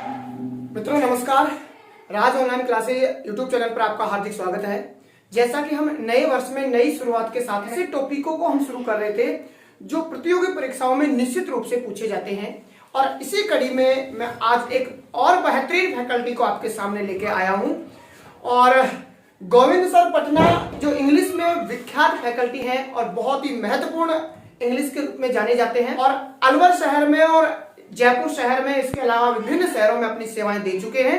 मित्रों नमस्कार। राज online classes YouTube channel पर आपका हार्दिक स्वागत है। जैसा कि हम नए वर्ष में नई शुरुआत के साथ ऐसे टॉपिकों को हम शुरू कर रहे थे जो प्रतियोगी परीक्षाओं में निश्चित रूप से पूछे जाते हैं, और इसी कड़ी में मैं आज एक और बेहतरीन फैकल्टी को आपके सामने लेके आया हूं। और गोविंद सर पटना जो इंग्लिश में विख्यात फैकल्टी है और बहुत ही महत्वपूर्ण इंग्लिश के रूप में जाने जाते हैं, और अलवर शहर में और जयपुर शहर में इसके अलावा विभिन्न शहरों में अपनी सेवाएं दे चुके हैं।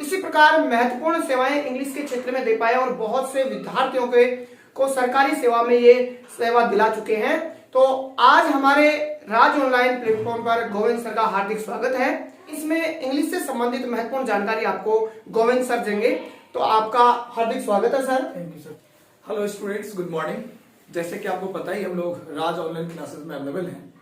इसी प्रकार महत्वपूर्ण सेवाएं इंग्लिश के क्षेत्र में दे पाए और बहुत से विद्यार्थियों को सरकारी सेवा में ये सेवा दिला चुके हैं। तो आज हमारे राज ऑनलाइन प्लेटफॉर्म पर गोविंद सर का हार्दिक स्वागत है। इसमें इंग्लिश से संबंधित महत्वपूर्ण जानकारी आपको गोविंद सर देंगे, तो आपका हार्दिक स्वागत है sir. Thank you sir. Hello students, good morning. जैसे कि आपको पता ही हम लोग राज ऑनलाइन क्लासेस में अवेलेबल हैं।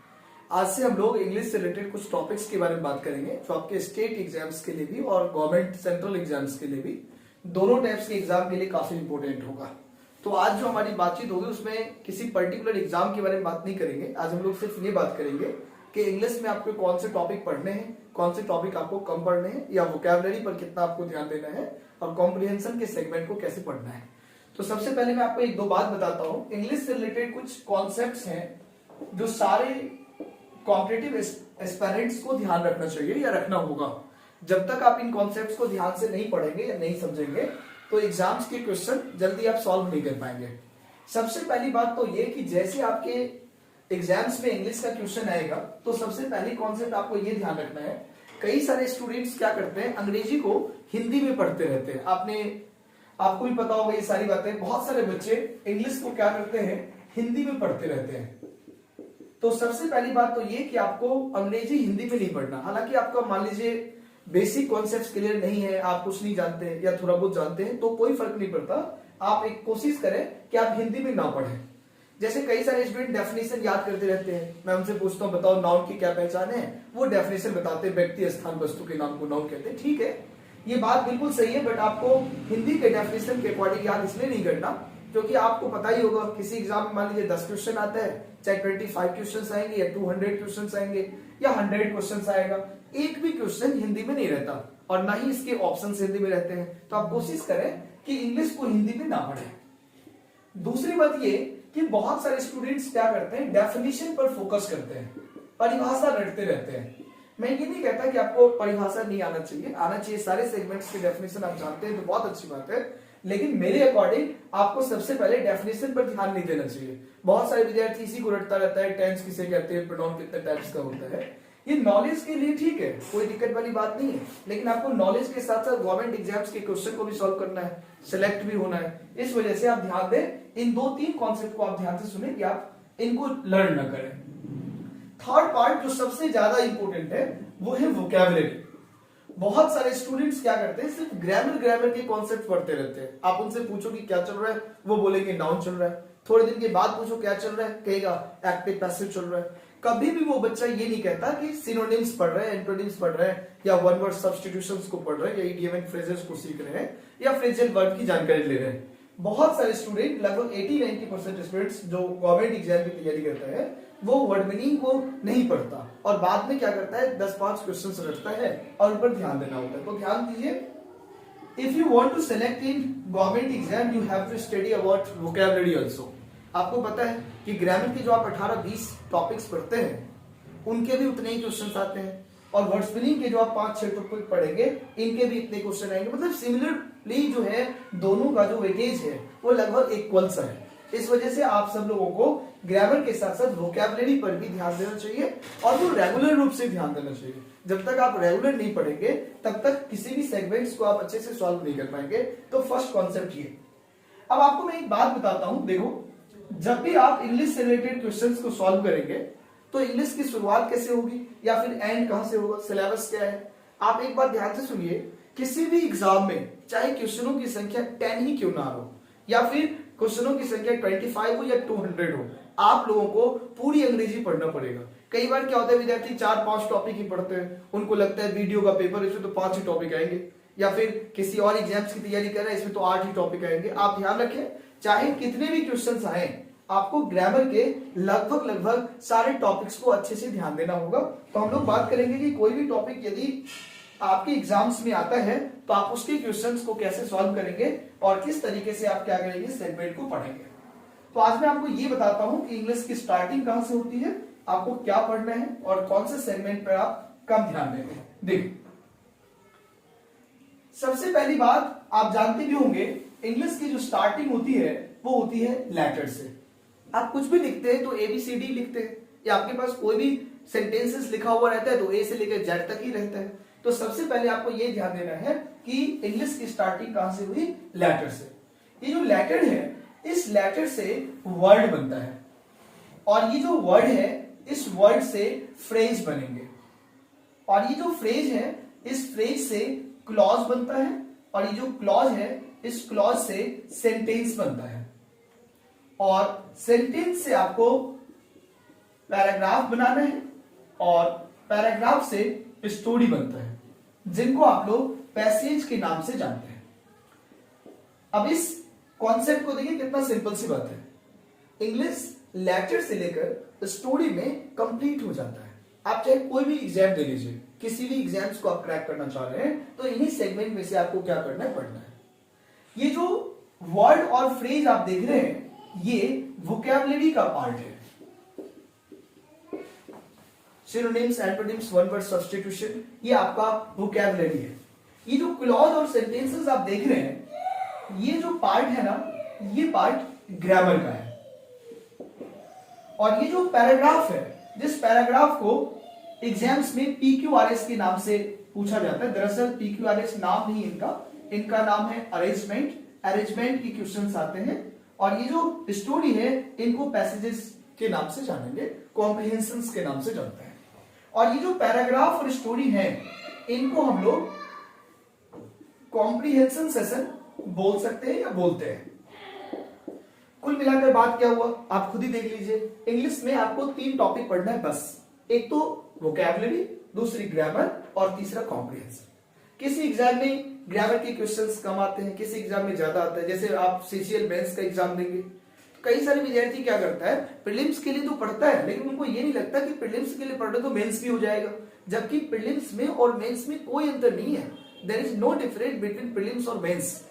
आज से हम लोग इंग्लिश से रिलेटेड कुछ टॉपिक्स के बारे में बात करेंगे जो आपके स्टेट एग्जाम्स के लिए भी और गवर्नमेंट सेंट्रल एग्जाम्स के लिए भी, दोनों टाइप्स के एग्जाम के लिए काफी इंपॉर्टेंट होगा। तो आज जो हमारी बातचीत होगी उसमें किसी पर्टिकुलर एग्जाम के बारे में बात नहीं करेंगे। आज हम लोग सिर्फ ये बात करेंगे कि इंग्लिश में आपको कौन से टॉपिक पढ़ने हैं, कौन से टॉपिक आपको कम पढ़ने हैं, या वोकैबुलरी पर कितना आपको ध्यान देना है, और कॉम्प्रिहेंशन के सेगमेंट को कैसे पढ़ना है। तो सबसे पहले मैं आपको एक दो बात बताता हूँ। इंग्लिश से रिलेटेड कुछ कॉन्सेप्ट्स हैं जो सारे कॉम्पिटिटिव एस्पिरेंट्स को ध्यान रखना चाहिए या रखना होगा। जब तक आप इन कॉन्सेप्ट्स को ध्यान से नहीं पढ़ेंगे या नहीं समझेंगे तो एग्जाम्स के क्वेश्चन जल्दी आप सॉल्व नहीं कर पाएंगे। सबसे पहली बात तो ये कि जैसे आपके एग्जाम्स में इंग्लिश का क्वेश्चन आएगा तो सबसे पहली कॉन्सेप्ट आपको ये ध्यान रखना है। कई सारे स्टूडेंट्स क्या करते हैं, अंग्रेजी को हिंदी में पढ़ते रहते हैं। आपको भी पता होगा ये सारी बातें। बहुत सारे बच्चे इंग्लिश को क्या करते हैं, हिंदी में पढ़ते रहते हैं। तो सबसे पहली बात तो ये कि आपको अंग्रेजी हिंदी में नहीं पढ़ना। हालांकि आपका मान लीजिए बेसिक कॉन्सेप्ट्स क्लियर नहीं है, आप कुछ नहीं जानते या थोड़ा बहुत जानते हैं, तो कोई फर्क नहीं पड़ता। आप एक कोशिश करें कि आप हिंदी में ना पढ़ें। जैसे कई सारे स्टूडेंट डेफिनेशन याद करते रहते हैं। मैं उनसे पूछता हूँ बताओ नाउन की क्या पहचान है, वो डेफिनेशन बताते हैं, व्यक्ति स्थान वस्तु के नाम को नाउन कहते हैं। ठीक है, ये बात बिल्कुल सही है, बट आपको हिंदी के डेफिनेशन के अकॉर्डिंग याद इसलिए नहीं करना क्योंकि आपको पता ही होगा किसी एग्जाम में मान लीजिए 10 क्वेश्चन आता है, चाहे 25 क्वेश्चन आएंगे या 200 क्वेश्चन आएंगे या 100 क्वेश्चन आएगा, एक भी क्वेश्चन हिंदी में नहीं रहता और ना ही इसके ऑप्शंस हिंदी में रहते हैं। तो आप कोशिश करें कि इंग्लिश को हिंदी में ना पढ़ें। दूसरी बात ये कि बहुत सारे स्टूडेंट्स क्या करते हैं, डेफिनेशन पर फोकस करते हैं, परिभाषा रटते रहते हैं। मैं ये नहीं कहता कि आपको परिभाषा नहीं आना चाहिए, आना चाहिए। सारे सेगमेंट्स की डेफिनेशन आप जानते हैं तो बहुत अच्छी बात है, लेकिन मेरे अकॉर्डिंग आपको सबसे पहले डेफिनेशन पर ध्यान नहीं देना चाहिए। बहुत सारे विद्यार्थी इसी को रटता रहता है, टेंस किसे कहते हैं, प्रोनाउन कितने टाइप्स का होता है। ये नॉलेज के लिए ठीक है, कोई दिक्कत वाली बात नहीं है, लेकिन आपको नॉलेज के साथ साथ गवर्नमेंट एग्जाम्स के क्वेश्चन को भी सॉल्व करना है, सिलेक्ट भी होना है। इस वजह से आप ध्यान दें, इन 2-3 कॉन्सेप्ट को आप ध्यान से सुने कि आप इनको लर्न ना करें। थर्ड पार्ट जो सबसे ज्यादा इंपॉर्टेंट है वो है वोकैबुलरी। बहुत सारे स्टूडेंट्स क्या करते हैं, सिर्फ ग्रामर के कॉन्सेप्ट पढ़ते रहते हैं। आप उनसे पूछो कि क्या चल रहा है, वो बोलेंगे नाउन चल रहा है। थोड़े दिन के बाद पूछो क्या चल रहा है, कहेगा एक्टिव पैसिव चल रहा है। कभी भी वो बच्चा ये नहीं कहता कि सिनोनिम्स पढ़ रहे हैं, एंटोनिम्स पढ़ रहे हैं, या वन वर्ड सब्स्टिट्यूशंस को पढ़ रहे हैं, या इडियम एंड फ्रेजेस को सीख रहे हैं, या फ्रेजल वर्ब की जानकारी ले रहे हैं। बहुत सारे स्टूडेंट, लगभग 80-90% स्टूडेंट्स जो गवर्नमेंट एग्जाम की तैयारी करता है वो वर्ड मीनिंग को नहीं पढ़ता और बाद में क्या करता है, 10-5 क्वेश्चंस रखता है और उन पर ध्यान देना होता है। तो ध्यान दीजिए, if you want to select in government exam you have to study about vocabulary also. आपको पता है कि ग्रामर के जो आप 18-20 टॉपिक्स पढ़ते हैं उनके भी उतने ही क्वेश्चन आते हैं, और वर्ड्स मीनिंग के जो आप 5-6 टॉपिक पढ़ेंगे इनके भी इतने क्वेश्चन आएंगे। मतलब सिमिलरली जो है दोनों का जो वेटेज है वो लगभग इक्वल सा है। इस वजह से आप सब लोगों को ग्रामर के साथ साथ वोकैबुलरी पर भी ध्यान देना चाहिए, और वो रेगुलर रूप से ध्यान देना चाहिए। जब तक आप रेगुलर नहीं पढ़ेंगे तब तक किसी भी सेगमेंट्स को आप अच्छे से सॉल्व नहीं कर पाएंगे। तो फर्स्ट कॉन्सेप्ट ये। अब आपको मैं एक बात बताता हूं, देखो, जब भी आप इंग्लिश से रिलेटेड क्वेश्चंस को सॉल्व करेंगे तो इंग्लिश की शुरुआत कैसे होगी या फिर एंड कहां से होगा, सिलेबस क्या है। आप एक बात ध्यान से सुनिए, किसी भी एग्जाम में चाहे क्वेश्चनों की संख्या 10 ही क्यों ना हो, या फिर क्वेश्चनों की संख्या 25 हो या 200 हो, आप लोगों को पूरी अंग्रेजी पढ़ना पड़ेगा। कई बार क्या होता है, विद्यार्थी 4-5 टॉपिक ही पढ़ते हैं, उनको लगता है वीडियो का पेपर इसमें तो 5 ही टॉपिक आएंगे, या फिर किसी और एग्जाम्स की तैयारी कर रहे हैं इसमें तो 8 ही टॉपिक आएंगे। आप ध्यान रखें, चाहे कितने भी क्वेश्चंस आए, आपको ग्रामर के लगभग सारे टॉपिक्स को अच्छे से ध्यान देना होगा। तो हम लोग बात करेंगे कि कोई भी टॉपिक यदि आपके एग्जाम्स में आता है तो आप उसके क्वेश्चंस को कैसे सॉल्व करेंगे और किस तरीके से आप क्या करेंगे, सेगमेंट को पढ़ेंगे। तो आज मैं आपको ये बताता हूं कि इंग्लिश की स्टार्टिंग कहां से होती है, आपको क्या पढ़ना है और कौन से सेगमेंट पर आप कम ध्यान देंगे। देखिए, सबसे पहली बात आप जानते भी होंगे, इंग्लिश की जो स्टार्टिंग होती है वो होती है लेटर से। आप कुछ भी लिखते हैं तो ABCD लिखते हैं, या आपके पास कोई भी सेंटेंसेस लिखा हुआ रहता है तो A से लेकर Z तक ही रहता है। तो सबसे पहले आपको ये ध्यान देना है कि इंग्लिश की स्टार्टिंग कहां से हुई, लेटर से। ये जो लेटर है, इस लेटर से वर्ड बनता है, और ये जो वर्ड है, इस वर्ड से फ्रेज बनेंगे, और ये जो फ्रेज है, इस फ्रेज से क्लॉज बनता है, और ये जो क्लॉज है, इस क्लॉज से सेंटेंस बनता है, और सेंटेंस से आपको पैराग्राफ बनाना है, और पैराग्राफ से स्टोरी बनता है, जिनको आप लोग पैसेज के नाम से जानते हैं। अब इस कॉन्सेप्ट को देखिए, कितना सिंपल सी बात है। इंग्लिश लेटर से लेकर स्टोरी में कंप्लीट हो जाता है। आप चाहे कोई भी एग्जाम दे लीजिए, किसी भी एग्जाम्स को आप क्रैक करना चाह रहे हैं तो इन्हीं सेगमेंट में से आपको क्या करना है, पढ़ना है। ये जो वर्ड और फ्रेज आप देख रहे हैं, ये वोकैबुलरी का पार्ट है। Synonyms, antonyms, one word substitution, ये आपका वोकैबुलरी है। ये जो क्लॉज और सेंटेंसेस आप देख रहे हैं, ये जो पार्ट है ना, ये पार्ट ग्रामर का है। और ये जो पैराग्राफ है, जिस पैराग्राफ को एग्जाम्स में PQRS के नाम से पूछा जाता है, दरअसल PQRS नाम नहीं इनका नाम है अरेंजमेंट। अरेंजमेंट के क्वेश्चंस आते हैं, और ये जो स्टोरी है, इनको पैसेजेस के नाम से जानेंगे, कॉम्प्रिहेंशंस के नाम से जानते हैं। और ये जो पैराग्राफ और स्टोरी है, इनको हम लोग कॉम्प्रिहेंशन सेशन बोल सकते हैं या बोलते हैं। कुल मिलाकर बात क्या हुआ, आप खुद ही देख लीजिए। इंग्लिश में आपको 3 टॉपिक पढ़ना है बस। एक तो वोकैबुलरी, दूसरी ग्रामर, और तीसरा कॉम्प्रिहेंशन। किसी एग्जाम में ग्रामर के क्वेश्चंस कम आते हैं, किसी एग्जाम में ज्यादा आता है। जैसे आप CGL मेंस का एग्जाम देंगे, कई सारे विद्यार्थी क्या करता है, प्रीलिम्स के लिए तो पढ़ता है, लेकिन उनको ये नहीं लगता कि प्रीलिम्स के लिए पढ़ रहे तो मेंस भी हो जाएगा। जबकि प्रीलिम्स में और मेंस में कोई अंतर नहीं है। There is no difference between prelims और mains,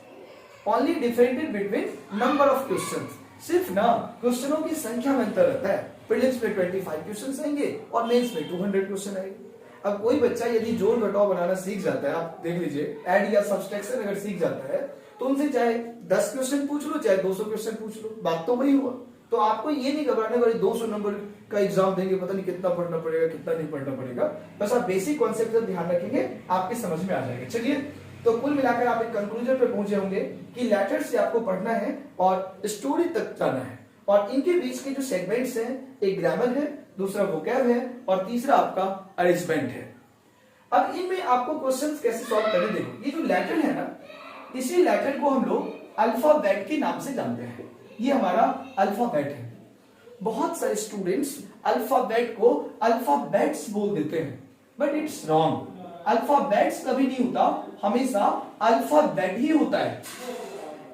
only different between number of questions. सिर्फ ना क्वेश्चनों की संख्या में अंतर रहता है। प्रीलिम्स में 25 क्वेश्चन आएंगे और मेंस में 200 क्वेश्चन आएंगे। अब कोई बच्चा यदि जोड़ घटाव बनाना सीख जाता है, आप देख लीजिए, ऐड या सब्सट्रैक्शन अगर सीख जाता है, तो उनसे चाहे 10 क्वेश्चन पूछ लो, चाहे 200 क्वेश्चन पूछ लो, बात तो वही हुआ। तो आपको ये नहीं घबराना कि 200 नंबर का एग्जाम देंगे, पता नहीं कितना पढ़ना पड़ेगा, कितना नहीं पढ़ना पड़ेगा। बस आप बेसिक कॉन्सेप्ट का ध्यान रखेंगे, आपके समझ में आ जाएगा। चलिए, तो कुल मिलाकर आप एक कंक्लूजन पे पहुंचे होंगे कि लेटर से आपको पढ़ना है और स्टोरी तक जाना है, और इनके बीच के जो सेगमेंट्स हैं, एक ग्रामर है, दूसरा वोकैब है, और तीसरा आपका अरेंजमेंट है। अब इनमें आपको क्वेश्चंस कैसे सॉल्व करने, देखो, ये जो लेटर है ना, इसी लेटर को हम लोग अल्फाबेट के नाम से जानते हैं। ये हमारा अल्फाबेट है। बहुत सारे स्टूडेंट्स अल्फाबेट को अल्फाबेट्स बोल देते हैं, बट इट्स रॉन्ग। अल्फाबेट्स कभी नहीं होता, हमेशा अल्फाबेट ही होता है।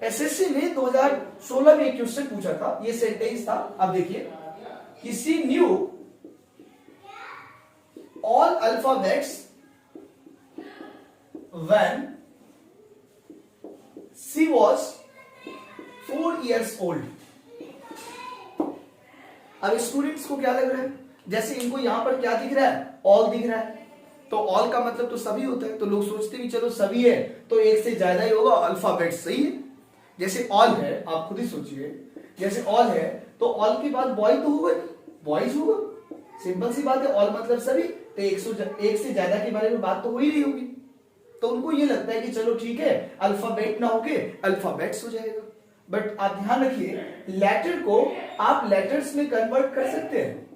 SSC ने 2016 में एक क्वेश्चन पूछा था, ये सेंटेंस था, अब देखिए, किसी knew all alphabets when she was 4 years old। अब स्टूडेंट्स को क्या लग रहा है, जैसे इनको यहां पर क्या दिख रहा है, ऑल दिख रहा है, तो ऑल का मतलब तो सभी होता है, तो लोग सोचते भी चलो सभी है तो एक से ज्यादा ही होगा, अल्फाबेट सही है। जैसे ऑल है, आप खुद ही सोचिए, जैसे ऑल है तो ऑल के बाद बॉय तो होगा नहीं, बॉयज होगा, सिंपल सी बात है। ऑल मतलब सभी, तो एक से ज्यादा के बारे में बात तो हो ही रही होगी। तो उनको ये लगता है कि चलो ठीक है, अल्फाबेट ना होके अल्फाबेट्स हो जाएगा। बट आप ध्यान रखिए, लेटर को आप लेटर्स में कन्वर्ट कर सकते हैं,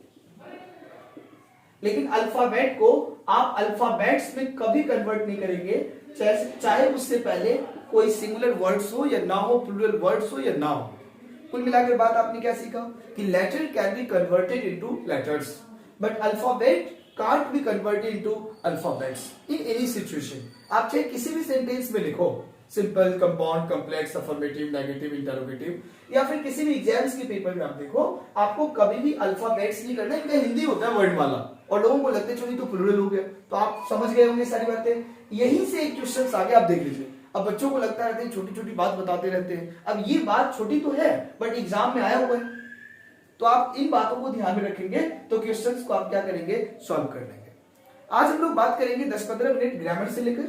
लेकिन अल्फाबेट को आप अल्फाबेट्स में कभी कन्वर्ट नहीं करेंगे, चाहे उससे पहले कोई सिंगुलर वर्ड्स हो या ना हो, प्लूरल वर्ड्स हो या ना हो। कुल मिलाकर बात आपने क्या सीखा कि letter can be converted into letters, but alphabet can't be converted into alphabets in any situation। आप चाहे किसी भी सेंटेंस में लिखो, simple, compound, complex, affirmative, negative, interrogative, या फिर किसी भी एग्जाम्स के पेपर में आप देखो, आपको कभी भी अल्फाबेट्स नहीं करना, इनका हिंदी होता है वर्णमाला, और लोगों को लगता है चलिए तो प्लूरल हो गया, तो आप समझ गए होंगे सारी बातें। यहीं से एक क्वेश्चन आगे आप देख लीजिए। अब बच्चों को लगता रहता है छोटी छोटी बात बताते रहते हैं, अब ये बात छोटी तो है बट एग्जाम में आया हुआ है, तो आप इन बातों को ध्यान में रखेंगे तो क्वेश्चंस को आप क्या करेंगे, सॉल्व कर लेंगे। आज हम लोग बात करेंगे 10-15 मिनट ग्रामर से लेकर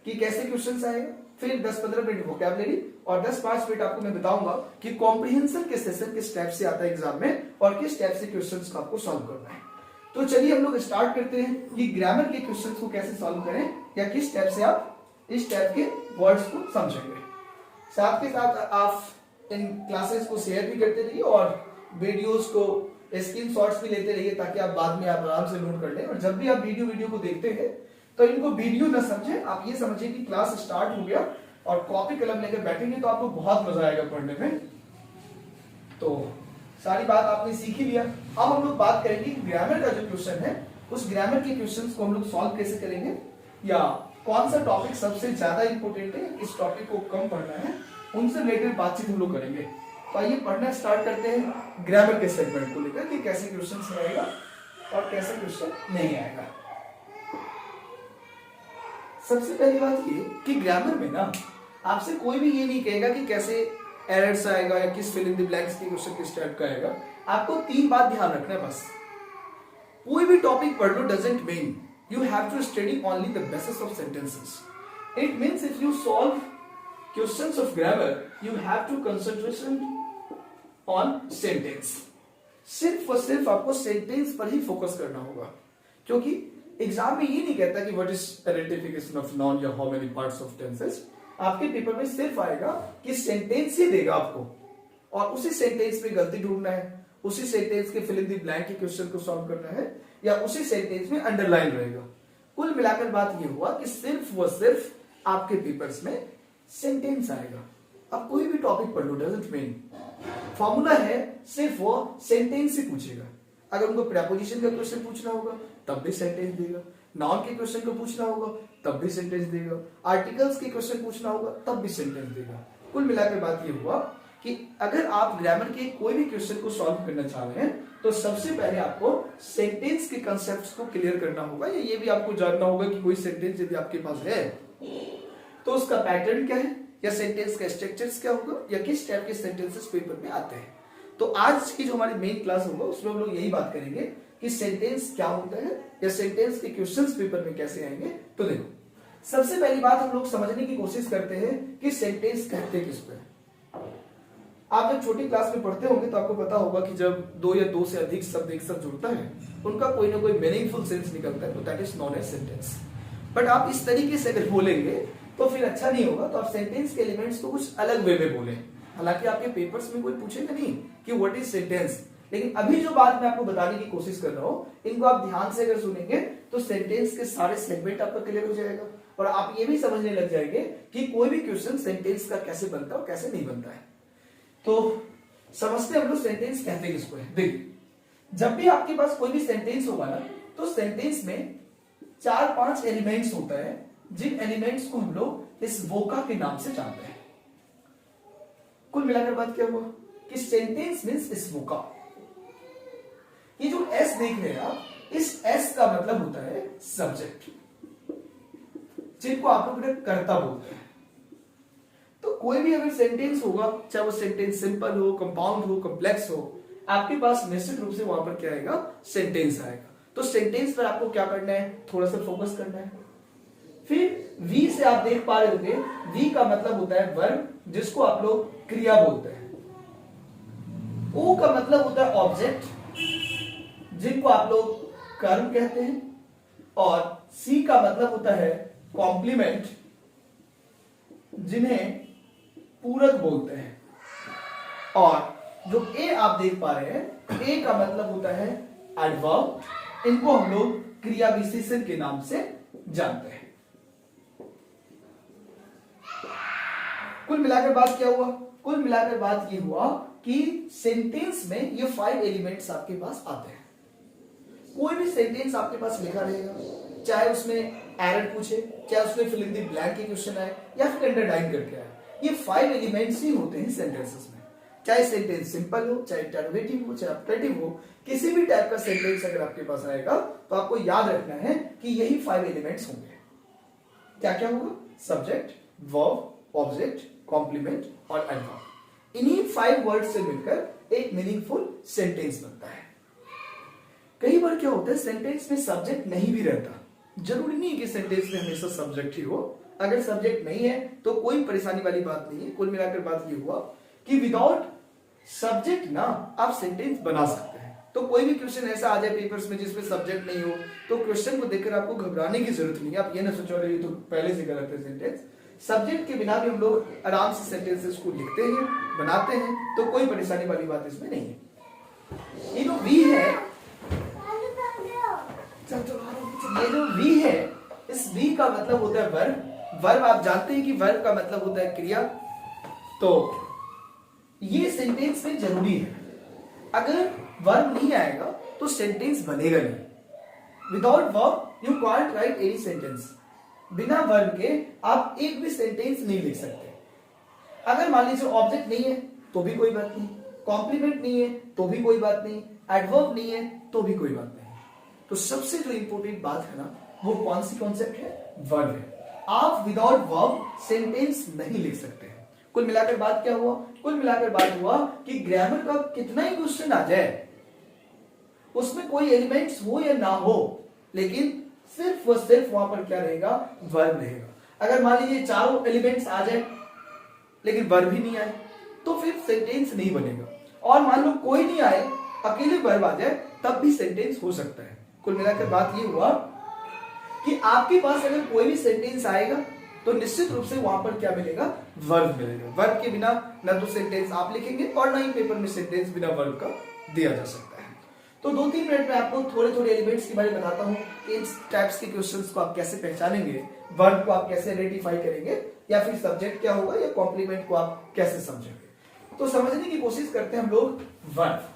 कि कैसे क्वेश्चंस आएगा, फिर 10-15 मिनट वोकैबुलरी, और 10-5 मिनट आपको मैं बताऊंगा कि कॉम्प्रिहेंशन के सेशन किस टाइप से आता है एग्जाम में और किस टाइप से क्वेश्चंस को आपको सॉल्व करना है। तो चलिए हम लोग स्टार्ट करते हैं कि ग्रामर के क्वेश्चंस को कैसे सॉल्व करें या किस टाइप से आप इस टाइप के वर्ड्स को समझेंगे। साथ के साथ आप इन क्लासेस को शेयर भी करते रहिए और वीडियोस को स्क्रीनशॉट्स भी लेते रहिए ताकि आप बाद में आप आराम से नोट कर लें। और जब भी आप वीडियो को देखते हैं तो इनको वीडियो ना समझे, आप ये समझिए कि क्लास स्टार्ट हो गया और कॉपी कलम लेकर बैठेंगे तो आपको बहुत मजा आएगा पढ़ने में। तो सारी बात आपने सीख ही लिया। अब हम लोग बात करेंगे ग्रामर का जो क्वेश्चन है उस ग्रामर के क्वेश्चंस को हम लोग सॉल्व कैसे करेंगे, या कौन सा टॉपिक सबसे ज्यादा इंपॉर्टेंट है, इस टॉपिक को कम पढ़ना है, उनसे रिलेटेड बातचीत हम लोग करेंगे। तो आइए पढ़ना स्टार्ट करते हैं ग्रामर के सेगमेंट को लेकर कि कैसे क्वेश्चन आएगा और कैसे क्वेश्चन नहीं आएगा। सबसे पहली बात ये कि ग्रामर में ना आपसे कोई भी ये नहीं कहेगा कि कैसे एरर्स आएगा या किस फिल इन द ब्लैंक्स की क्वेश्चन किस टाइप का आएगा। आपको 3 बात ध्यान रखना है बस। कोई भी टॉपिक पढ़ लो doesn't mean you have to study only the basis of sentences. It means if you solve questions of grammar, you have to concentration on sentence. सिर्फ और सिर्फ आपको सेंटेंस पर ही फोकस करना होगा, क्योंकि एग्जाम में ये नहीं कहता कि what is identification of noun या how many parts of tenses. आपके पेपर में सिर्फ आएगा कि सेंटेंस ही देगा आपको और उसी सेंटेंस में गलती ढूंढना है, उसी सेंटेंस के फिल इन द ब्लैंक के क्वेश्चन को सॉल्व करना है या उसी सेंटेंस में अंडरलाइन रहेगा। कुल मिलाकर बात ये हुआ कि सिर्फ व सिर्फ आपके पेपर्स में सेंटेंस आएगा। अब कोई भी टॉपिक पढ़ लो डजंट मीन फॉर्मूला है सिर्फ वो सेंटेंस ही पूछेगा। अगर उनको प्रेपोजिशन का क्वेश्चन पूछना होगा तब भी सेंटेंस देगा, नाउन के क्वेश्चन को पूछना होगा तब भी सेंटेंस देगा, आर्टिकल्स के क्वेश्चन पूछना होगा तब भी सेंटेंस देगा। कुल मिलाकर बात ये हुआ कि अगर आप ग्रामर के कोई भी क्वेश्चन को सॉल्व करना चाह रहे हैं तो सबसे पहले आपको सेंटेंस के कंसेप्ट्स को क्लियर करना होगा, या ये भी आपको जानना होगा कि कोई सेंटेंस यदि आपके पास है तो उसका पैटर्न क्या है या सेंटेंस का स्ट्रक्चर्स क्या होगा या किस टाइप के सेंटेंसेस पेपर में आते हैं। तो आज की जो हमारी मेन क्लास होगा उसमें हम लोग यही बात करेंगे कि सेंटेंस क्या होता है या सेंटेंस के क्वेश्चंस पेपर में कैसे आएंगे। तो देखो सबसे पहली बात हम लोग समझने की कोशिश करते हैं कि सेंटेंस कहते किसको है। आप जब छोटी क्लास में पढ़ते होंगे तो आपको पता होगा कि जब 2 या 2 से अधिक शब्द एक साथ जुड़ता है उनका कोई ना कोई मीनिंगफुल सेंस निकलता है, तो that is known as sentence. But आप इस तरीके से अगर बोलेंगे तो फिर अच्छा नहीं होगा, तो आप सेंटेंस के एलिमेंट्स को कुछ अलग वे में बोले। हालांकि आपके पेपर्स में कोई पूछेगा नहीं कि व्हाट इज सेंटेंस, लेकिन अभी जो बात मैं आपको बताने की कोशिश कर रहा हूं इनको आप ध्यान से अगर सुनेंगे तो सेंटेंस के सारे सेगमेंट आपका क्लियर हो जाएगा और आप ये भी समझने लग जाएंगे कि कोई भी क्वेश्चन सेंटेंस का कैसे बनता है और कैसे नहीं बनता है। तो समझते हम लोग सेंटेंस कहते किसको है। देखिए जब भी आपके पास कोई भी सेंटेंस होगा ना तो सेंटेंस में 4-5 एलिमेंट्स होता है, जिन एलिमेंट्स को हम लोग इस वोका के नाम से जानते हैं। कुल मिलाकर बात क्या हुआ कि सेंटेंस मींस इस वोका। ये जो एस देख रहे हैं आप, इस एस का मतलब होता है सब्जेक्ट, जिनको आप लोग कर्ता बोलते हैं। तो कोई भी अगर सेंटेंस होगा, चाहे वो सेंटेंस सिंपल हो, कंपाउंड हो, कॉम्प्लेक्स हो, आपके पास निश्चित रूप से वहां पर क्या आएगा, सेंटेंस आएगा। तो सेंटेंस पर आपको क्या करना है, थोड़ा सा फोकस करना है। फिर वी से आप देख पा रहे होंगे, वी का मतलब होता है वर्ब, जिसको आप लोग क्रिया बोलते हैं। ओ का मतलब होता है ऑब्जेक्ट, जिनको आप लोग कर्म कहते हैं। और सी का मतलब होता है कॉम्प्लीमेंट, जिन्हें पूरक बोलते हैं। और जो ए आप देख पा रहे हैं, ए का मतलब होता है एडवर्ब, इनको हम लोग क्रिया विशेषण के नाम से जानते हैं। कुल मिलाकर बात क्या हुआ, कुल मिलाकर बात ये हुआ कि सेंटेंस में ये 5 एलिमेंट्स आपके पास आते हैं। कोई भी सेंटेंस आपके पास लिखा रहेगा, चाहे उसमें एरर पूछे, चाहे उसमें फिल इन द ब्लैंक के क्वेश्चन आए या फिर अंडरलाइन करके आए, ये 5 एलिमेंट्स ही होते हैं सेंटेंसेस में। चाहे सेंटेंस सिंपल हो, चाहे इंटरोगेटिव हो, चाहे ऑप्टेटिव हो, किसी भी टाइप का सेंटेंस अगर आपके पास आएगा तो आपको याद रखना है कि यही 5 एलिमेंट्स होंगे। क्या क्या होगा? सब्जेक्ट, वर्ब, ऑब्जेक्ट, कॉम्प्लीमेंट और एडवर्ब। इन्हीं 5 वर्ड से मिलकर एक मीनिंगफुल सेंटेंस बनता है। कई बार क्या होता है, सेंटेंस में सब्जेक्ट नहीं भी रहता। जरूरी नहीं कि सेंटेंस में हमेशा सब्जेक्ट ही हो। अगर सब्जेक्ट नहीं है तो कोई परेशानी वाली बात नहीं है। कुल मिलाकर बात ये हुआ कि विदाउट सब्जेक्ट ना आप सेंटेंस बना सकते हैं। तो कोई भी क्वेश्चन ऐसा आ जाए पेपर्स में जिसमें सब्जेक्ट नहीं हो, तो क्वेश्चन को देखकर आपको घबराने की जरूरत नहीं है। आप ये ना सोचो ये तो पहले से गलत है सेंटेंस। सब्जेक्ट के बिना भी हम लोग आराम से सेंटेंसेस को लिखते हैं, बनाते हैं, तो कोई परेशानी वाली बात इसमें नहीं है। ये जो वी है, ये जो वी है, इस वी का मतलब होता है वर्ब। वर्ब आप जानते हैं कि वर्ब का मतलब होता है क्रिया। तो ये सेंटेंस में जरूरी है। अगर वर्ब नहीं आएगा तो सेंटेंस बनेगा नहीं। Without verb you can't right any sentence. बिना वर्ब के आप एक भी सेंटेंस नहीं लिख सकते। अगर मान लीजिए ऑब्जेक्ट नहीं है तो भी कोई बात नहीं, कॉम्प्लीमेंट नहीं है तो भी कोई बात नहीं, एडवर्ब नहीं है तो भी कोई बात नहीं। तो सबसे जो इंपॉर्टेंट बात है ना, वो कौन सी कॉन्सेप्ट है? वर्ब है। आप विदाउट वर्ब सेंटेंस नहीं लिख सकते हैं। कुल मिलाकर बात क्या हुआ? कुल मिलाकर बात हुआ कि ग्रामर का कितना ही क्वेश्चन आ जाए, उसमें कोई एलिमेंट्स हो या ना हो, लेकिन सिर्फ व सिर्फ वहां पर क्या रहेगा? वर्ब रहेगा। अगर मान लीजिए चारों एलिमेंट्स आ जाए लेकिन वर्ब ही नहीं आए तो फिर सेंटेंस नहीं बनेगा। और मान लो कोई नहीं आए, अकेले वर्ब आ जाए, तब भी सेंटेंस हो सकता है। कुल मिलाकर बात ये हुआ कि आपके पास अगर कोई भी सेंटेंस आएगा तो निश्चित रूप से वहां पर क्या मिलेगा? वर्ब मिलेगा। वर्ब के बिना ना तो सेंटेंस आप लिखेंगे और ना ही पेपर में सेंटेंस बिना वर्ब का दिया जा सकता है। तो 2-3 मिनट में आपको थोड़े थोड़े एलिमेंट्स के बारे में बताता हूं कि इन टाइप्स के क्वेश्चंस को आप कैसे पहचानेंगे, वर्ब को आप कैसे आइडेंटिफाई करेंगे, या फिर सब्जेक्ट क्या होगा या कॉम्प्लीमेंट को आप कैसे समझेंगे। तो समझने की कोशिश करते हैं हम लोग वर्ब।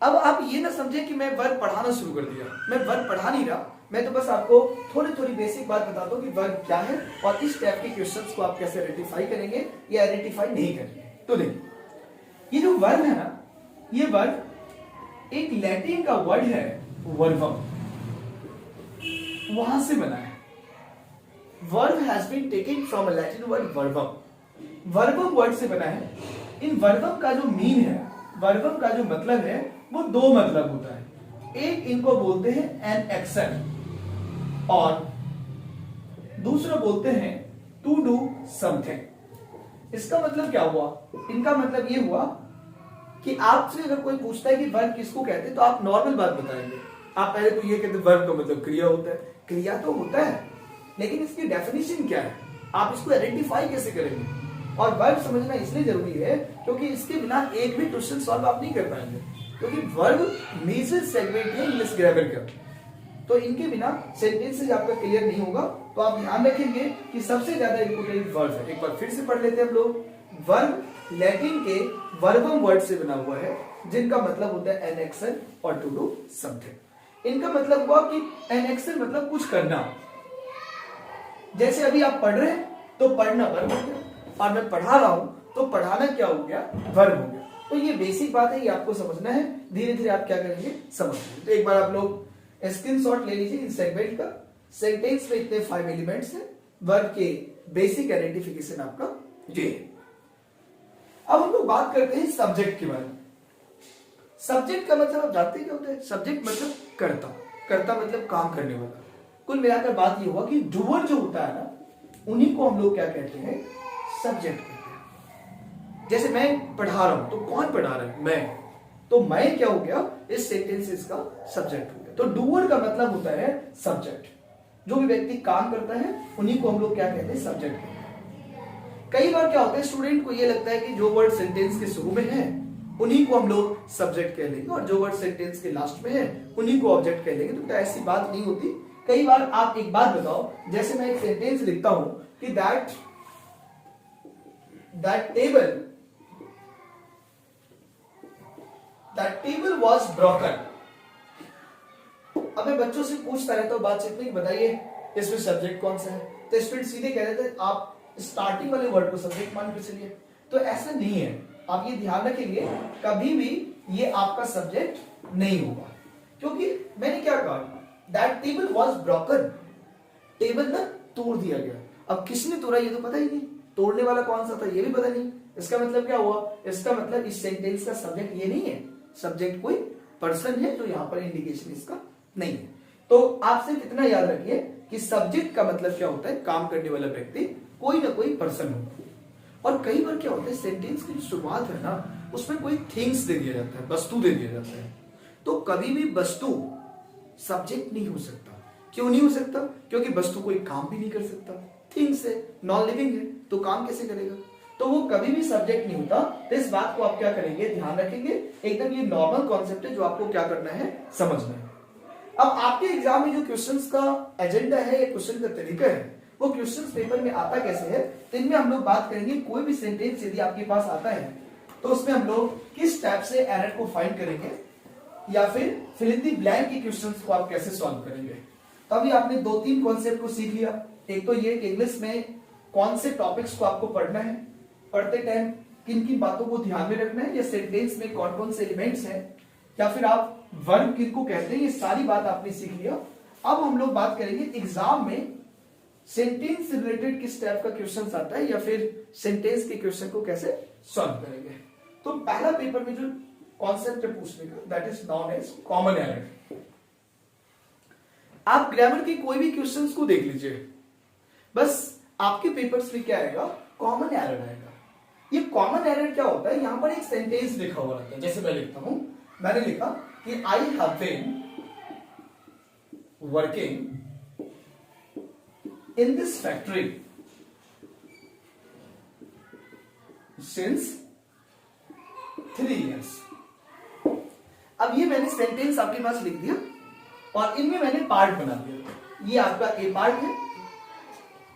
अब आप ये ना समझे कि मैं वर्ब पढ़ाना शुरू कर दिया। मैं वर्ब पढ़ा नहीं रहा, मैं तो बस आपको थोड़ी थोड़ी बेसिक बात बताता हूं कि वर्ब क्या है और इस टाइप के क्वेश्चंस को आप कैसे आइडेंटिफाई करेंगे या आइडेंटिफाई नहीं करेंगे। तो देखिए, ये जो वर्ब है ना, ये वर्ब एक लैटिन का वर्ड है वर्बम, वहां से बना है। Verb has been taken from a Latin word verbum. Verbum word से बना है। इन वर्बम का जो मीन है, वर्बम का जो मतलब है, वो 2 मतलब होता है। एक इनको बोलते हैं एन एक्शन और दूसरा बोलते हैं टू डू समथिंग। इसका मतलब क्या हुआ? इनका मतलब ये हुआ कि आपसे अगर कोई पूछता है कि वर्ब किसको कहते हैं तो आप नॉर्मल बात बताएंगे। आप पहले तो ये कहते हैं वर्ब का मतलब क्रिया होता है। क्रिया तो होता है, लेकिन इसकी डेफिनेशन क्या है? आप इसको आइडेंटिफाई कैसे करेंगे? और वर्ब समझना इसलिए जरूरी है क्योंकि इसके बिना एक भी क्वेश्चन सॉल्व आप नहीं कर पाएंगे, क्योंकि वर्ब मेजर सेगमेंट है इंग्लिश ग्रामर का। तो इनके बिना सेंटेंसेस आपका क्लियर नहीं होगा। तो आप ध्यान रखेंगे कि सबसे ज्यादा इंपोर्टेंट वर्ब है। एक बार फिर से पढ़ लेते हैं हम लोग। वर्ब लैटिन के वर्बम वर्ड से बना हुआ है, जिनका मतलब होता है एन एक्शन और टू डू समथिंग। इनका मतलब हुआ कि एन एक्शन मतलब कुछ करना। जैसे अभी आप पढ़ रहे हैं तो पढ़ना वर्ब हो गया, और मैं पढ़ा रहा हूं तो पढ़ाना क्या हो गया? वर्ब हो गया। तो ये बेसिक बात है, ये आपको समझना है। धीरे धीरे आप क्या करेंगे? समझ लेंगे। तो एक बार आप लोग स्क्रीनशॉट ले लीजिए इन सेगमेंट का। सेंटेंस में इतने 5 एलिमेंट्स हैं। वर्ब के बेसिक आइडेंटिफिकेशन आपका ये है। अब हम लोग बात करते हैं सब्जेक्ट के बारे में। सब्जेक्ट का मतलब आप जानते हैं क्या होता है? सब्जेक्ट मतलब कर्ता। कर्ता मतलब काम करने वाला। कुल मिलाकर बात ये हुआ कि डूअर जो होता है ना, उन्हीं को हम लोग क्या कहते हैं? सब्जेक्ट कहते हैं। जैसे मैं पढ़ा रहा हूं तो कौन पढ़ा रहा है? मैं। तो मैं क्या हो गया? इस सेंटेंस का सब्जेक्ट हो गया। तो डूअर का मतलब होता है सब्जेक्ट। जो भी व्यक्ति काम करता है उन्हीं को हम लोग क्या कहते हैं? सब्जेक्ट कहते हैं। कई बार क्या होता है, स्टूडेंट को ये लगता है कि जो वर्ड सेंटेंस के शुरू में है उन्हीं को हम लोग सब्जेक्ट कह लेंगे, और जो वर्ड सेंटेंस के लास्ट में है उन्हीं को ऑब्जेक्ट कह लेंगे। तो क्या ऐसी बात नहीं होती? कई बार आप एक बात बताओ, जैसे मैं एक सेंटेंस लिखता हूं कि that table was broken, अब मैं बच्चों से पूछता रहता हूँ बातचीत में, बताइए इसमें सब्जेक्ट कौन सा है, तो स्टूडेंट सीधे कह देते हैं आप स्टार्टिंग वाले वर्ड को सब्जेक्ट मान के चलिए। तो ऐसा नहीं है, आप ये ध्यान रखेंगे कभी भी ये आपका सब्जेक्ट नहीं होगा, क्योंकि मैंने क्या कहा, that table was broken, table ना तोड़ दिया गया। अब किसने तोड़ा ये तो पता ही नहीं, तोड़ने वाला कौन सा था ये भी पता नहीं। इसका मतलब क्या हुआ, इसका मतलब इस सेंटेंस का सब्जेक्ट ये नहीं है, सब्जेक्ट कोई पर्सन है, जो यहाँ पर इंडिकेशन इसका नहीं है। तो आप सिर्फ इतना याद रखिए कि सब्जेक्ट का मतलब क्या होता है, काम करने वाला व्यक्ति, कोई ना कोई पर्सन होगा। और कई बार क्या होता है, सेंटेंस की जो शुरुआत है ना, उसमें कोई थिंग्स दे दिया जाता है, वस्तु दे दिया जाता है। तो कभी भी वस्तु सब्जेक्ट नहीं हो सकता। क्यों नहीं हो सकता, क्योंकि वस्तु कोई काम भी नहीं कर सकता, थिंग्स है, नॉन लिविंग है, तो काम कैसे करेगा, तो वो कभी भी सब्जेक्ट नहीं होता। तो इस बात को आप क्या करेंगे, ध्यान रखेंगे, एकदम ये नॉर्मल कॉन्सेप्ट है जो आपको क्या करना है, समझना है। अब आपके एग्जाम में जो क्वेश्चंस का एजेंडा है या क्वेश्चन का तरीका है, वो क्वेश्चंस पेपर में आता कैसे है, तो इनमें हम लोग बात करेंगे कोई भी सेंटेंस यदि आपके पास आता है तो उसमें हम लोग किस टाइप से एरर को फाइंड करेंगे, या फिर फिल इन द ब्लैंक के क्वेश्चंस को आप कैसे सॉल्व करेंगे। तो अभी आपने 2-3 कॉन्सेप्ट को सीख लिया। एक तो ये कि इंग्लिश में कौन से टॉपिक्स को आपको पढ़ना है, पढ़ते टाइम किन किन बातों को ध्यान में रखना है, या सेंटेंस में कौन कौन से एलिमेंट्स हैं, या फिर आप वर्ब किनको कहते हैं, ये सारी बात आपने सीख लिया। अब हम लोग बात करेंगे एग्जाम में सेंटेंस से रिलेटेड किस टाइप का क्वेश्चन आता है, या फिर सेंटेंस के क्वेश्चन को कैसे सॉल्व करेंगे। तो पहला पेपर में जो कॉन्सेप्ट है पूछने का, that is known as common error. आप ग्रामर के कोई भी क्वेश्चंस को देख लीजिए, बस आपके पेपर्स में क्या आएगा, कॉमन एरर आएगा। ये कॉमन एरर क्या होता है, यहां पर एक सेंटेंस लिखा हुआ रहता है, जैसे मैं लिखता हूं, मैंने लिखा कि I have been working in this factory since 3 years। अब ये मैंने सेंटेंस आपके पास लिख दिया और इनमें मैंने पार्ट बना दिया। ये आपका ए पार्ट है,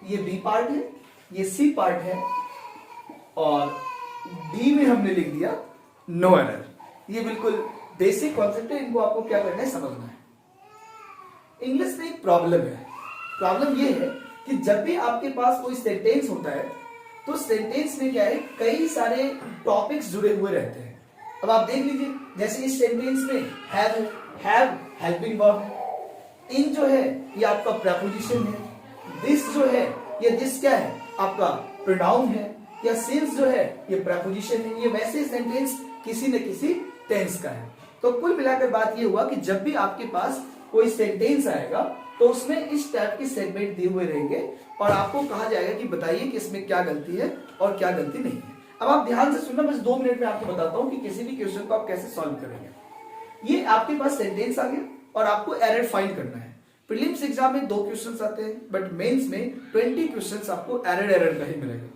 ये बी पार्ट है, ये सी पार्ट है, और डी में हमने लिख दिया नो एरर। ये बिल्कुल बेसिक कॉन्सेप्ट है, इनको आपको क्या करना है, समझना है। इंग्लिश में एक प्रॉब्लम है, प्रॉब्लम ये है कि जब भी आपके पास कोई सेंटेंस होता है तो सेंटेंस में क्या है, कई सारे टॉपिक्स जुड़े हुए रहते हैं। अब आप देख लीजिए, जैसे इस सेंटेंस में हैव हेल्पिंग वर्ब है, इन जो है ये आपका प्रेपोजिशन है, दिस जो है ये दिस क्या है, आपका प्रोनाउन है, या सिंस जो है ये प्रेपोजिशन है। ये वैसे सेंटेंस किसी न किसी टेंस का है। तो कुल मिलाकर बात ये हुआ कि जब भी आपके पास कोई सेंटेंस आएगा तो उसमें इस टाइप के सेगमेंट दिए हुए रहेंगे और आपको कहा जाएगा कि बताइए कि इसमें क्या गलती है और क्या गलती नहीं है। अब आप ध्यान से सुनना, बस 2 मिनट में आपको बताता हूं कि किसी भी क्वेश्चन को आप कैसे सॉल्व करेंगे। ये आपके पास सेंटेंस आ गया और आपको एरर फाइंड करना है। प्रीलिम्स एग्जाम में 2 क्वेश्चंस आते हैं, बट मेंस में 20 क्वेश्चंस आपको एरर का ही मिलेगा।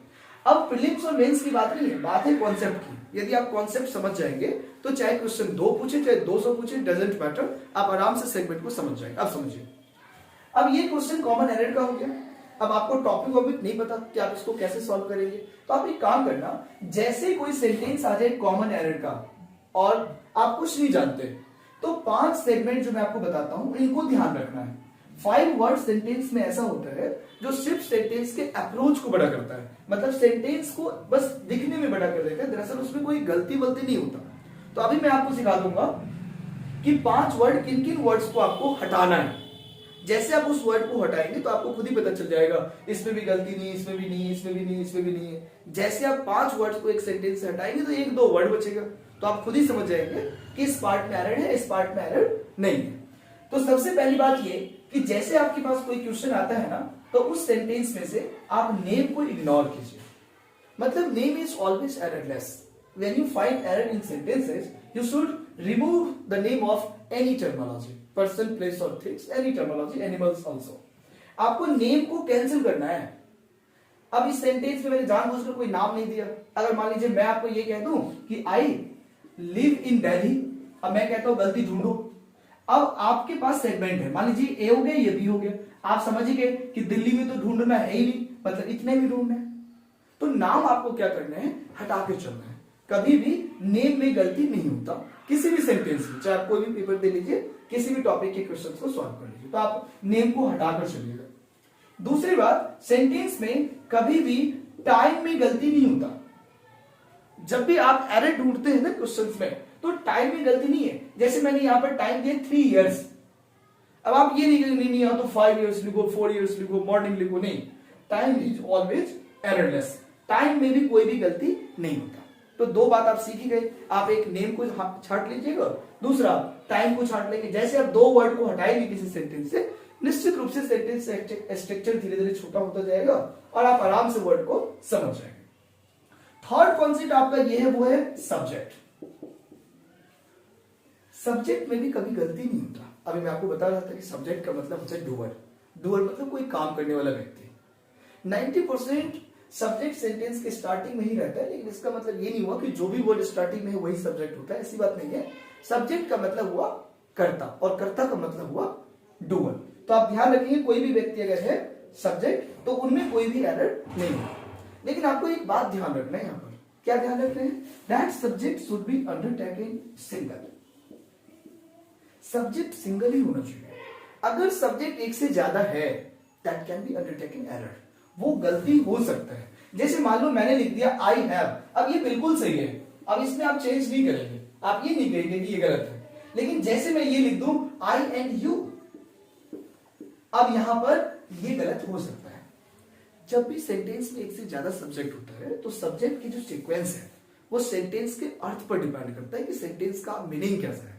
अब प्रीलिम्स और मेंस की बात नहीं है, बात है कॉन्सेप्ट की। यदि आप कॉन्सेप्ट समझ जाएंगे तो चाहे क्वेश्चन 2 पूछे चाहे 200 पूछे, डजंट मैटर, आप आराम से सेगमेंट को समझ जाएंगे। अब समझिए, अब ये क्वेश्चन कॉमन एरर का हो गया। अब आपको टॉपिक वॉपिक नहीं पता कि आप इसको कैसे सॉल्व करेंगे, तो आप एक काम करना, जैसे कोई सेंटेंस आ जाए कॉमन एरर का और आप कुछ नहीं जानते, तो 5 सेगमेंट जो मैं आपको बताता हूं इनको ध्यान रखना है। 5 वर्ड सेंटेंस में ऐसा होता है जो सिर्फ सेंटेंस के अप्रोच को बड़ा करता है, मतलब सेंटेंस को बस दिखने में बड़ा कर देता है, दरअसल उसमें कोई गलती वलती नहीं होता। तो अभी मैं आपको सिखा दूंगा कि 5 वर्ड, किन किन वर्ड्स को आपको हटाना है। जैसे आप उस वर्ड को हटाएंगे तो आपको खुद ही पता चल जाएगा, इसमें भी गलती नहीं, इसमें भी नहीं, इसमें भी नहीं, इसमें भी नहीं है। जैसे आप 5 वर्ड्स को एक सेंटेंस से हटाएंगे तो 1-2 वर्ड बचेगा, तो आप खुद ही समझ जाएंगे कि इस पार्ट में एरर है, इस पार्ट में एरर नहीं है। तो सबसे पहली बात ये कि जैसे आपके पास कोई क्वेश्चन आता है ना, तो उस सेंटेंस में से आप नेम को इग्नोर कीजिए। मतलब name is always errorless. When you find error in sentences, you should remove the name of any terminology, person, place or things, any terminology, animals also. आपको नेम को कैंसिल करना है। अब इस सेंटेंस में मैंने जानबूझकर कोई नाम नहीं दिया। अगर मान लीजिए मैं आपको ये कह दूं कि I live in Delhi, अब मैं कहता हूं गलती ढूंढो। अब आपके पास सेगमेंट है, मान लीजिए ए हो गया, ये बी हो गया। आप समझ गए कि दिल्ली में तो ढूंढना है ही नहीं, मतलब इतने भी ढूंढना है। तो नाम आपको क्या करना है, हटा के चलना है। कभी भी नेम में गलती नहीं होता किसी भी सेंटेंस में। चाहे आप कोई भी पेपर दे लीजिए, किसी भी टॉपिक के क्वेश्चन को सॉल्व कर लीजिए, तो आप नेम को हटाकर चलिएगा। दूसरी बात, सेंटेंस में कभी भी टाइम में गलती नहीं होता। जब भी आप एरर ढूंढते हैं ना क्वेश्चंस में, तो टाइम में गलती नहीं है। जैसे मैंने यहां पर टाइम दिया 3 इयर्स, अब आप ये नहीं तो 5 इयर्स लिखो, 4 इयर्स लिखो, मॉर्निंग लिखो, नहीं, time is always errorless. Time में भी कोई भी गलती नहीं होता। तो 2 बात आप सीख ही गए। आप एक नेम को छांट लीजिएगा, दूसरा टाइम को छांट लेंगे। जैसे आप 2 वर्ड को हटाएंगे किसी सेंटेंस से, निश्चित रूप से सेंटेंस स्ट्रक्चर धीरे धीरे छोटा होता जाएगा और आप आराम से वर्ड को समझ जाएंगे। थर्ड कॉन्सेप्ट आपका ये है, वो है सब्जेक्ट। सब्जेक्ट में भी कभी गलती नहीं होता। अभी मैं आपको बता रहा था कि सब्जेक्ट का मतलब होता है डूअर। डूअर मतलब कोई काम करने वाला व्यक्ति। 90% सब्जेक्ट सेंटेंस के स्टार्टिंग में ही रहता है, लेकिन इसका मतलब ये नहीं हुआ कि जो भी वर्ड स्टार्टिंग में है वही सब्जेक्ट होता है, ऐसी बात नहीं है। सब्जेक्ट का मतलब हुआ कर्ता और कर्ता का मतलब हुआ डूअर। तो आप ध्यान रखिए, कोई भी व्यक्ति अगर है सब्जेक्ट तो उनमें कोई भी एरर नहीं है। लेकिन आपको एक बात ध्यान रखना है, यहां पर क्या ध्यान रखना है, that subject should be undertaken single. Subject single ही होना चाहिए। अगर सब्जेक्ट एक से ज्यादा है, that can be undertaken error, वो गलती हो सकता है। जैसे मान लो मैंने लिख दिया आई हैव, अब ये बिल्कुल सही है, अब इसमें आप चेंज नहीं करेंगे, आप ये नहीं कहेंगे कि ये गलत है। लेकिन जैसे मैं ये लिख दूं आई एंड यू, अब यहां पर ये गलत हो सकता है। जब भी सेंटेंस में एक से ज्यादा सब्जेक्ट होता है, तो सब्जेक्ट की जो सीक्वेंस है वो सेंटेंस के अर्थ पर डिपेंड करता है कि सेंटेंस का मीनिंग कैसा है।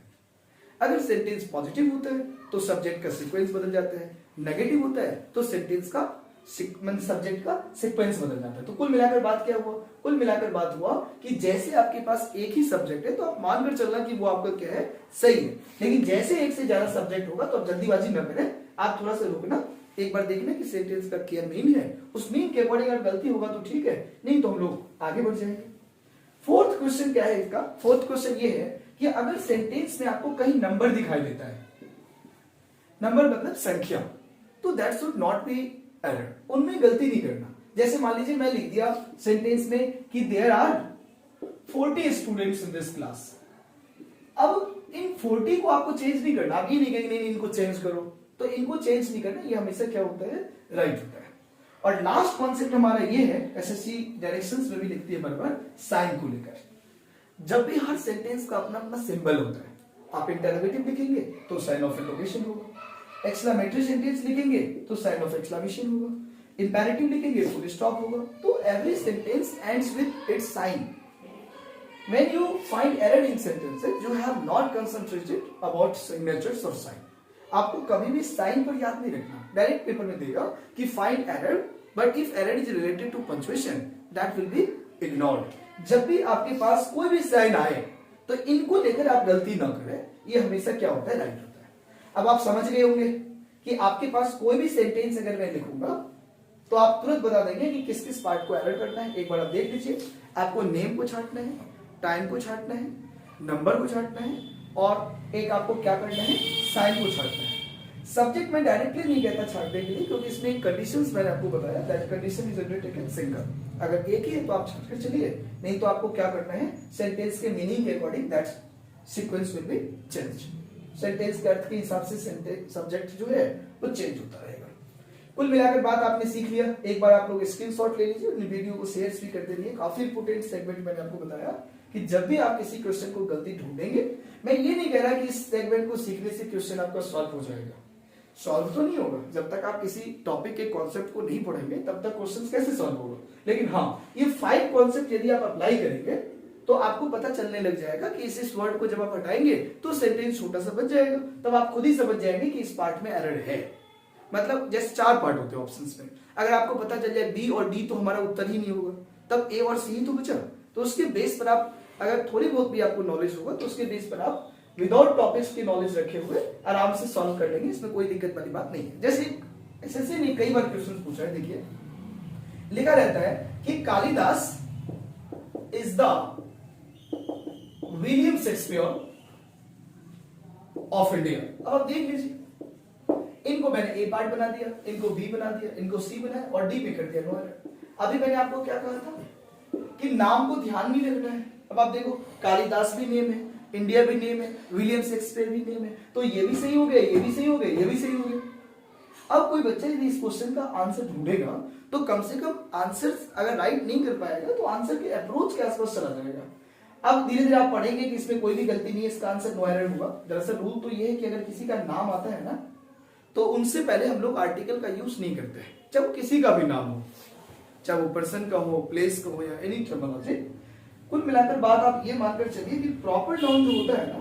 अगर सेंटेंस पॉजिटिव होता है तो सब्जेक्ट का सीक्वेंस बदल जाता है, नेगेटिव होता है तो सेंटेंस का सब्जेक्ट का सीक्वेंस बदल जाता है। तो कुल मिलाकर बात क्या हुआ, कुल मिलाकर बात हुआ कि जैसे आपके पास एक ही सब्जेक्ट है तो आप मानकर चलना कि वो आपका क्या है, सही है। लेकिन जैसे एक से ज्यादा सब्जेक्ट होगा तो आप जल्दीबाजी न करें, आप थोड़ा सा रुकना, एक बार देखना कि सेंटेंस का क्या मीन है, उस मीन के अकॉर्डिंग अगर गलती होगा तो ठीक है, नहीं तो हम लोग आगे बढ़ जाएंगे। फोर्थ क्वेश्चन क्या है इसका, फोर्थ क्वेश्चन ये है कि अगर सेंटेंस में आपको कहीं नंबर दिखाई देता है, नंबर मतलब संख्या, तो that should not be error, उनमें गलती नहीं करना। जैसे मान लीजिए मैं लिख दिया सेंटेंस में कि there are 40 students in this class. अब इन 40 को आपको चेंज नहीं करना, आप ये नहीं कहेंगे नहीं इनको चेंज करो, तो इनको चेंज नहीं करना, ये हमेशा क्या होता है, राइट होता है। और लास्ट कॉन्सेप्ट हमारा ये है, एसएससी डायरेक्शंस में भी लिखती है बराबर, साइन को लेकर। जब भी हर सेंटेंस का अपना अपना सिंबल होता है, आप इंटरोगेटिव लिखेंगे तो साइन ऑफ इंटरोगेशन होगा, एक्सक्लेमेटरी सेंटेंस लिखेंगे तो साइन ऑफ एक्सक्लेमेशन होगा, इंपेरेटिव लिखेंगे फुल स्टॉप होगा। तो every sentence ends with its sign. When you find error in sentences, you have not concentrated about signatures or sign. आपको कभी भी साइन पर याद नहीं रखना। डायरेक्ट पेपर में देगा कि find error, but if error is related to punctuation that will be ignored. जब भी आपके पास कोई भी साइन आए तो इनको लेकर आप गलती ना करें, ये हमेशा क्या होता है, राइट होता है। अब आप समझ गए होंगे कि आपके पास कोई भी सेंटेंस अगर मैं लिखूंगा तो आप तुरंत बता देंगे कि किस किस पार्ट को एरर करना है। एक बार आप देख लीजिए, आपको नेम को छांटना है, टाइम को छांटना है, नंबर को छांटना है, और एक आपको क्या करना है, साइन को छांटना है। सब्जेक्ट में डायरेक्टली नहीं कहता छांटने के लिए, क्योंकि इसमें एक कंडीशंस मैंने आपको बताया, that condition is undertaken single. अगर एक ही है तो आप छांट कर चलिए, नहीं तो आपको क्या करना है, सेंटेंस के मीनिंग के according that sequence will be change. Sentence के अर्थ के हिसाब से सब्जेक्ट जो है वो चेंज होता रहेगा। कुल मिलाकर बात आपने सीख लिया। एक बार आप लोग स्क्रीनशॉट ले लीजिए, अपनी वीडियो को शेयर भी कर दीजिए। काफी इंपोर्टेंट सेगमेंट मैंने आपको बताया कि जब भी आप किसी क्वेश्चन को गलती ढूंढेंगे, मैं ये नहीं कह रहा कि इस सेगमेंट को सीखने से क्वेश्चन आपका सॉल्व हो जाएगा। सॉल्व तो नहीं होगा, जब तक आप किसी टॉपिक के कॉन्सेप्ट को नहीं पढ़ेंगे तब तक क्वेश्चन कैसे सॉल्व होगा। लेकिन हाँ, ये 5 कॉन्सेप्ट यदि आप अप्लाई करेंगे तो आपको पता चलने लग जाएगा कि इस वर्ड को जब आप हटाएंगे तो सेंटेंस छोटा सा बच जाएगा। तब आप खुद ही समझ जाएंगे कि इस पार्ट में एरर है। मतलब जैसे 4 पार्ट होते हैं ऑप्शंस में, अगर आपको पता चल जाए बी और डी तो हमारा उत्तर ही नहीं होगा, तब ए और सी ही तो बचा। तो उसके बेस पर आप, अगर थोड़ी बहुत भी आपको नॉलेज होगा तो उसके बेस पर आप विदाउट टॉपिक्स की नॉलेज रखे हुए आराम से सॉल्व कर लेंगे। इसमें कोई दिक्कत वाली बात नहीं है। जैसे एसएससी ने कई बार क्वेश्चन पूछा है, देखिए लिखा रहता है कि Kalidas is the William Shakespeare of India. अब आप देख लीजिए, इनको मैंने ए पार्ट बना दिया, इनको बी बना दिया, इनको सी बनाया और डी पे कर दिया नो एरर। अभी मैंने आपको क्या कहा था कि नाम को ध्यान नहीं रखना है, अब आप देखो कालिदास भी नेम है, इंडिया भी नेम है, विलियम शेक्सपियर भी नेम है, तो ये भी सही हो गया, ये भी सही हो गया, ये भी सही हो गया। अब कोई बच्चा यदि इस क्वेश्चन का आंसर ढूंढेगा तो कम से कम आंसर अगर राइट नहीं कर पाएगा तो आंसर के अप्रोच के आसपास चला जाएगा। अब धीरे धीरे आप पढ़ेंगे कि इसमें कोई भी गलती नहीं है, इसका आंसर नो एरर हुआ। दरअसल रूल तो ये है कि अगर किसी का नाम आता है ना तो उनसे पहले हम लोग आर्टिकल का यूज नहीं करते हैं, चाहे वो किसी का भी नाम हो, चाहे वो पर्सन का हो, प्लेस का हो या एनी टर्मिनोलॉजी। कुल मिलाकर बात आप ये मानकर चलिए कि प्रॉपर नाउन जो होता है ना,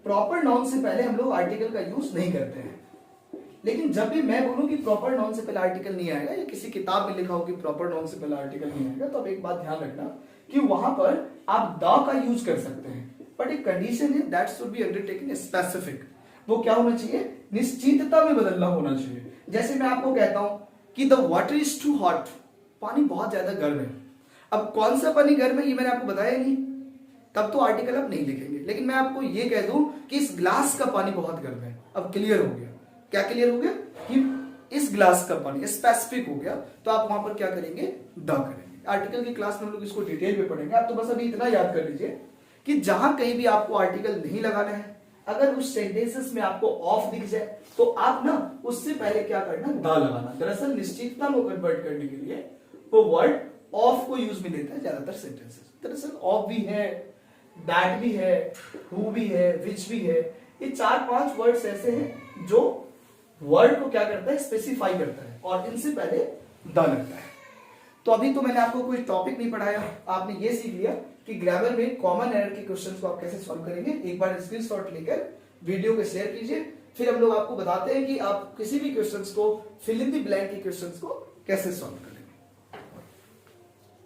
प्रॉपर नाउन से पहले हम लोग आर्टिकल का यूज नहीं करते हैं। लेकिन जब भी मैं बोलूं कि प्रॉपर नाउन से पहले आर्टिकल नहीं आएगा या किसी किताब में लिखा हो कि प्रॉपर नाउन से पहले आर्टिकल नहीं आएगा, तो अब एक बात ध्यान रखना कि वहां पर आप द का यूज कर सकते हैं, बट एक कंडीशन है that should be undertaken specific. वो क्या होना चाहिए? निश्चितता में बदलना होना चाहिए। जैसे मैं आपको कहता हूं कि the water is too hot, पानी बहुत ज्यादा गर्म है। अब कौन सा पानी गर्म है ये मैंने आपको बताया नहीं, तब तो आर्टिकल आप नहीं लिखेंगे। लेकिन मैं आपको ये कह दूं कि इस ग्लास का पानी बहुत गर्म है, अब क्लियर हो गया। क्या क्लियर हो गया? कि इस ग्लास का पानी स्पेसिफिक हो गया, तो आप वहां पर क्या करेंगे? द करेंगे। आर्टिकल की क्लास में हम लोग इसको डिटेल में पढ़ेंगे। आप तो बस अभी इतना याद कर लीजिए कि जहां कहीं भी आपको आर्टिकल नहीं लगाना है, अगर उस सेंटेंसेस में आपको ऑफ दिख जाए तो आप ना उससे पहले क्या करना? द लगाना। दरअसल निश्चितता को कन्वर्ट करने के लिए वो वर्ड ऑफ को यूज में लेता है ज्यादातर सेंटेंसेस। दरअसल ऑफ भी है, दैट भी है, हु भी है, विच भी है। ये 4-5 वर्ड्स ऐसे हैं जो वर्ड को क्या करता है? स्पेसिफाई करता है, और इनसे पहले द लगता है। तो अभी तो मैंने आपको कोई टॉपिक नहीं पढ़ाया, आपने ये सीख लिया कि ग्रामर में कॉमन एरर के क्वेश्चंस को आप कैसे सॉल्व करेंगे। एक बार स्क्रीनशॉट लेकर वीडियो को शेयर कीजिए, फिर हम लोग आपको बताते हैं कि आप किसी भी क्वेश्चंस को, फिल इन द ब्लैंक के क्वेश्चंस को कैसे सॉल्व करें।